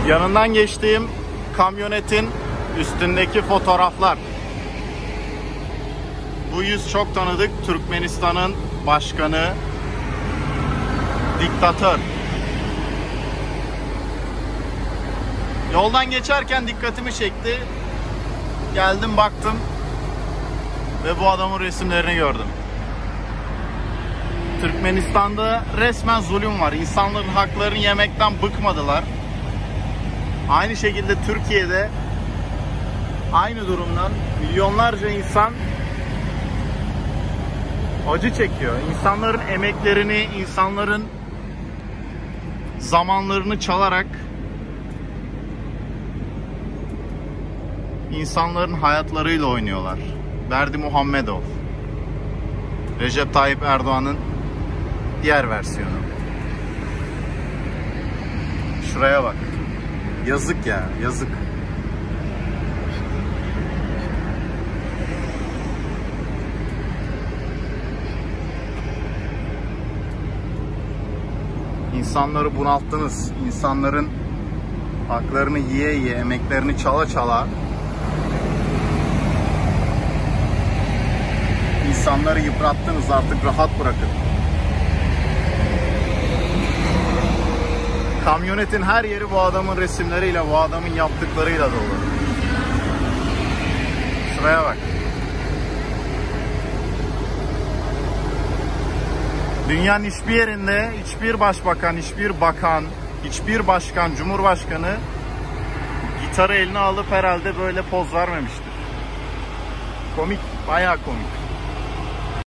Yanından geçtiğim kamyonetin üstündeki fotoğraflar. Bu yüz çok tanıdık. Türkmenistan'ın başkanı, diktatör. Yoldan geçerken dikkatimi çekti. Geldim baktım ve bu adamın resimlerini gördüm. Türkmenistan'da resmen zulüm var. İnsanların haklarını yemekten bıkmadılar. Aynı şekilde Türkiye'de aynı durumdan milyonlarca insan acı çekiyor. İnsanların emeklerini, insanların zamanlarını çalarak insanların hayatlarıyla oynuyorlar. Berdimuhamedov, Recep Tayyip Erdoğan'ın diğer versiyonu. Şuraya bak. Yazık ya, yazık. İnsanları bunalttınız. İnsanların haklarını yiye yiye, emeklerini çala çala insanları yıprattınız. Artık rahat bırakın. Kamyonetin her yeri bu adamın resimleriyle, bu adamın yaptıklarıyla dolu. Şuraya bak. Dünyanın hiçbir yerinde hiçbir başbakan, hiçbir bakan, hiçbir başkan, cumhurbaşkanı gitarı eline alıp herhalde böyle poz vermemiştir. Komik, bayağı komik.